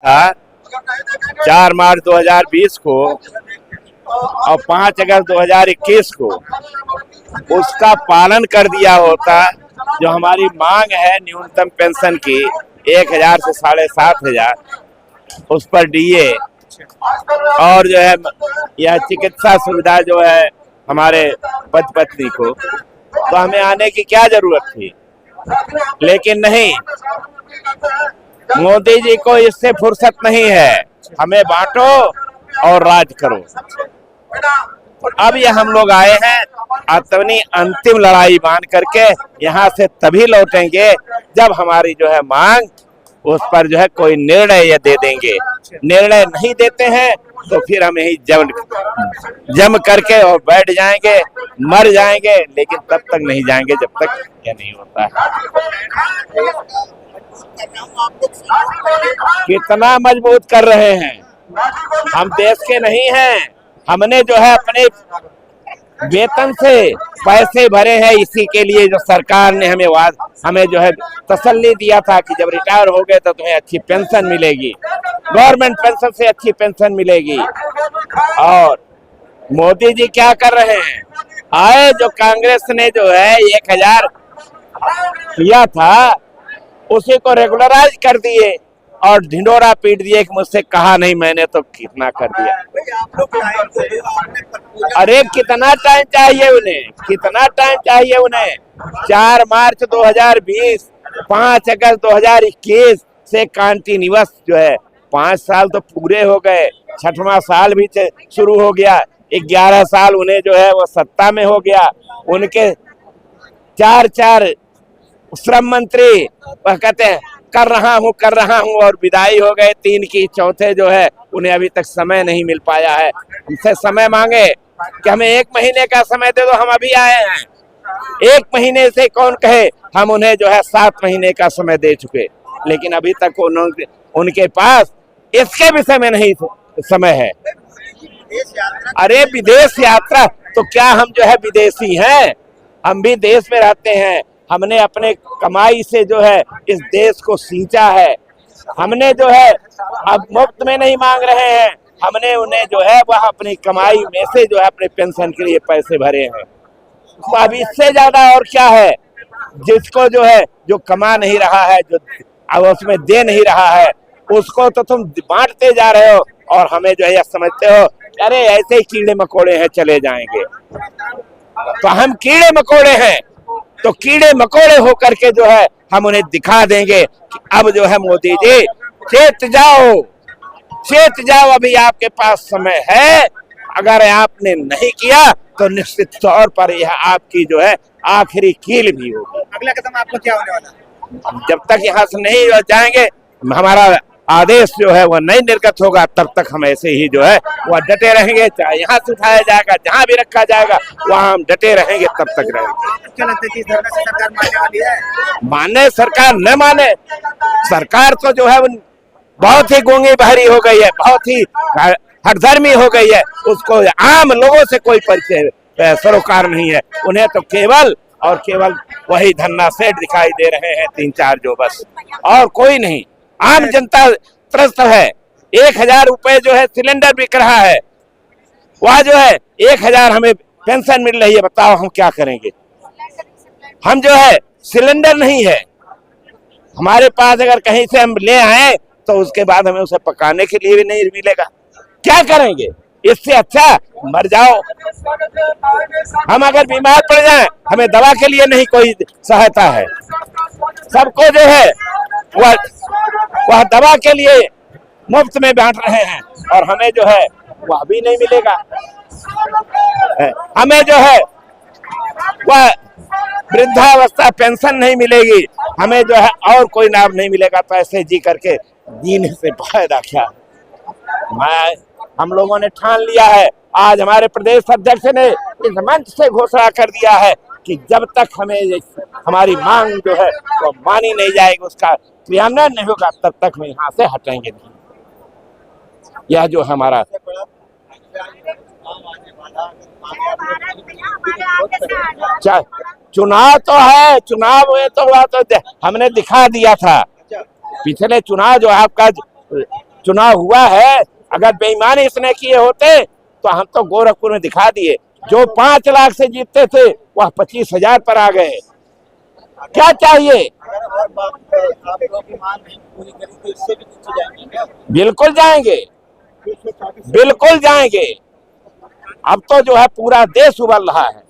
था 4 मार्च 2020 को और 5 अगस्त 2021 को, उसका पालन कर दिया होता, जो हमारी मांग है न्यूनतम पेंशन की 1000 से 7500, उस पर डीए और जो है यह चिकित्सा सुविधा जो है हमारे पति पत्नी को, तो हमें आने की क्या जरूरत थी। लेकिन नहीं, मोदी जी को इससे फुर्सत नहीं है। हमें बांटो और राज करो। अब ये हम लोग आए हैं अपनी अंतिम लड़ाई बांध करके, यहाँ से तभी लौटेंगे जब हमारी जो है मांग, उस पर जो है कोई निर्णय ये दे देंगे। निर्णय नहीं देते हैं तो फिर हम यही जम करके और बैठ जाएंगे, मर जाएंगे, लेकिन तब तक नहीं जाएंगे जब तक ये नहीं होता है। कितना मजबूत कर रहे हैं, हम देश के नहीं हैं। हमने जो है अपने वेतन से पैसे भरे हैं इसी के लिए, जो सरकार ने हमें जो है तसल्ली दिया था कि जब रिटायर हो गए तो तुम्हें अच्छी पेंशन मिलेगी, गवर्नमेंट पेंशन से अच्छी पेंशन मिलेगी। और मोदी जी क्या कर रहे हैं, आए जो कांग्रेस ने जो है 1000 किया था उसी को रेगुलराइज कर दिए और ढिंडोरा पीट दिए कि मुझसे कहा नहीं मैंने तो कितना कर दिया। अरे कितना टाइम चाहिए उन्हें, कितना टाइम चाहिए उन्हें। 4 मार्च 2020, 5 अगस्त 2021 से कंटिन्यूअस जो है 5 साल तो पूरे हो गए, 6वां साल भी शुरू हो गया। 11 साल उन्हें जो है वो सत्ता में हो गया। उनके 4 श्रम मंत्री वह कहते हैं कर रहा हूं और विदाई हो गए। 3 की चौथे जो है उन्हें अभी तक समय नहीं मिल पाया है। हमसे समय मांगे कि हमें 1 महीने का समय दे दो, हम अभी आए हैं। 1 महीने से कौन कहे, हम उन्हें जो है 7 महीने का समय दे चुके, लेकिन अभी तक उनके पास इसके विषय में नहीं समय है। अरे विदेश यात्रा, तो क्या हम जो है विदेशी हैं? हम भी देश में रहते हैं। हमने अपने कमाई से जो है इस देश को सींचा है। हमने जो है अब मुफ्त में नहीं मांग रहे हैं, हमने उन्हें जो है वह अपनी कमाई में से जो है अपने पेंशन के लिए पैसे भरे हैं। तो अब इससे ज्यादा और क्या है? जिसको जो है जो कमा नहीं रहा है, जो अब उसमें दे नहीं रहा है, उसको तो तुम बांटते जा रहे हो और हमें जो है यह समझते हो अरे ऐसे ही कीड़े मकोड़े हैं चले जाएंगे। तो हम कीड़े मकोड़े हैं, तो कीड़े मकोड़े होकर के जो है हम उन्हें दिखा देंगे कि अब जो है मोदी जी चेत जाओ, अभी आपके पास समय है। अगर आपने नहीं किया तो निश्चित तौर पर यह आपकी जो है आखिरी कील भी होगी। अगला कदम आपका क्या होने वाला है? जब तक यहाँ से नहीं जाएंगे, हमारा आदेश जो है वह नहीं निर्गत होगा, तब तक हम ऐसे ही जो है वह डटे रहेंगे। चाहे यहाँ से उठाया जाएगा, जहाँ भी रखा जाएगा वहाँ हम डटे रहेंगे, तब तक रहेंगे। क्या लगता है कि इस धरना से सरकार मानने वाली है? माने सरकार न माने, सरकार तो जो है बहुत ही गूंगी बहरी हो गई है, बहुत ही हठधर्मी हो गई है। उसको आम लोगों से कोई परिचय सरोकार नहीं है। उन्हें तो केवल और केवल वही धन्ना सेठ दिखाई दे रहे हैं 3-4 जो, बस और कोई नहीं। आम जनता त्रस्त है। 1000 रुपए जो है सिलेंडर बिक रहा है, वह जो है 1000 हमें पेंशन मिल रही है। बताओ हम क्या करेंगे? हम जो है सिलेंडर नहीं है हमारे पास, अगर कहीं से हम ले आए तो उसके बाद हमें उसे पकाने के लिए भी नहीं मिलेगा। क्या करेंगे? इससे अच्छा मर जाओ। हम अगर बीमार पड़ जाएं, हमें दवा के लिए नहीं कोई सहायता है। सबको जो है वह दवा के लिए मुफ्त में बांट रहे हैं और हमें जो है वह भी नहीं मिलेगा। हमें जो है वह वृद्धावस्था पेंशन नहीं मिलेगी, हमें जो है और कोई लाभ नहीं मिलेगा। तो ऐसे जी करके जीने से फायदा क्या? हम लोगों ने ठान लिया है। आज हमारे प्रदेश अध्यक्ष ने इस मंच से घोषणा कर दिया है कि जब तक हमें हमारी मांग जो है वो मानी नहीं जाएगी, उसका क्रियान्वयन नहीं होगा, तब तक हम यहाँ से हटेंगे नहीं। यह जो हमारा चुनाव तो है, चुनाव हुए तो हुआ, तो हमने दिखा दिया था। पिछले चुनाव जो आपका चुनाव हुआ है, अगर बेईमानी इसने किए होते तो हम तो गोरखपुर में दिखा दिए। जो 5 लाख से जीतते थे वह 25,000 पर आ गए। क्या चाहिए? बिल्कुल जाएंगे, बिल्कुल जाएंगे। अब तो जो है पूरा देश उबल रहा है।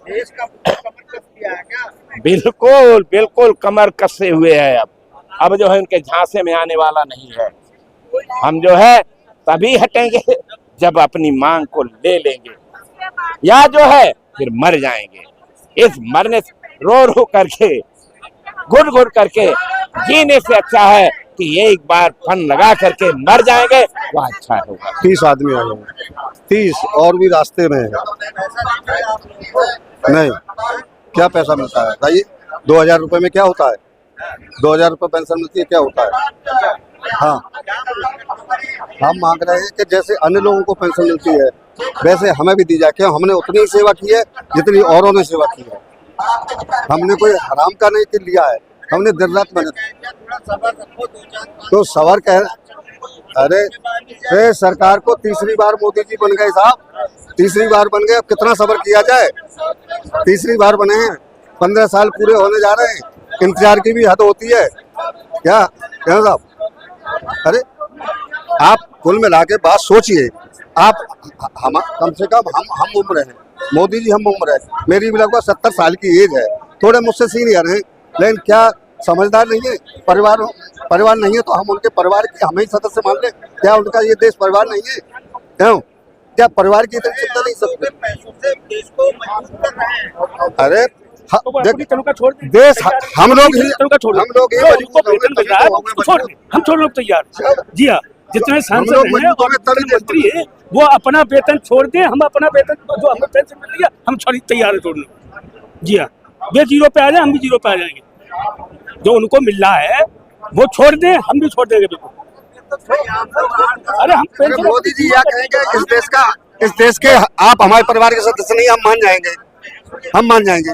देश का कमर कस दिया है क्या? बिल्कुल बिल्कुल कमर कसे हुए है। अब जो है उनके झांसे में आने वाला नहीं है। हम जो है तभी हटेंगे जब अपनी मांग को ले लेंगे, या जो है फिर मर जाएंगे। इस मरने से रो रो करके, घुट घुट करके जीने से अच्छा है कि एक बार फन लगा करके मर जाएंगे, वह अच्छा होगा। 30 आदमी आए हैं, 30 और भी रास्ते में है। नहीं, क्या पैसा मिलता है बताइए? 2,000 रुपए में क्या होता है? 2,000 रुपए पेंशन मिलती है, क्या होता है? हाँ, हम मांग रहे हैं कि जैसे अन्य लोगों को पेंशन मिलती है वैसे हमें भी दी जाए। क्यों? हमने उतनी ही सेवा की है जितनी औरों ने सेवा की है। हमने कोई हराम का नहीं लिया है, हमने दिन रात मेहनत। तो सवार कह अरे सरकार को तीसरी बार मोदी जी बन गए साहब, तीसरी बार बन गए। अब कितना सबर किया जाए? तीसरी बार बने हैं, 15 साल पूरे होने जा रहे हैं, इंतजार की भी हद होती है क्या साहब? अरे आप कुल मिला के बात सोचिए। आप हम कम से कम हम उम्र हैं, मोदी जी हम उम्र है, मेरी भी लगभग 70 साल की एज है, थोड़े मुझसे सीनियर हैं, लेकिन क्या समझदार नहीं है? परिवार नहीं है तो हम उनके परिवार के हमें ही सदस्य मान लें? क्या उनका ये देश परिवार नहीं है? क्यों? क्या परिवार की इतनी चिंता नहीं सकते? पैसों से देश को मजबूत कर रहे हैं। अरे देश हम लोग ही हम छोड़ लोग तैयार। जी हाँ, जितने सांसद हैं और मंत्री है वो अपना वेतन छोड़ दें, हम अपना वेतन जो हमें पेंशन मिल रही है हम तैयार है छोड़ने। जी हाँ, वे जीरो पे आ जाए, हम भी जीरो पे आ जाएंगे। जो उनको मिल रहा है वो छोड़ दें, हम भी छोड़ देंगे बिल्कुल। अरे हम मोदी जी क्या कहेंगे इस देश के आप हमारे परिवार के सदस्य नहीं, हम मान जाएंगे, हम मान जाएंगे।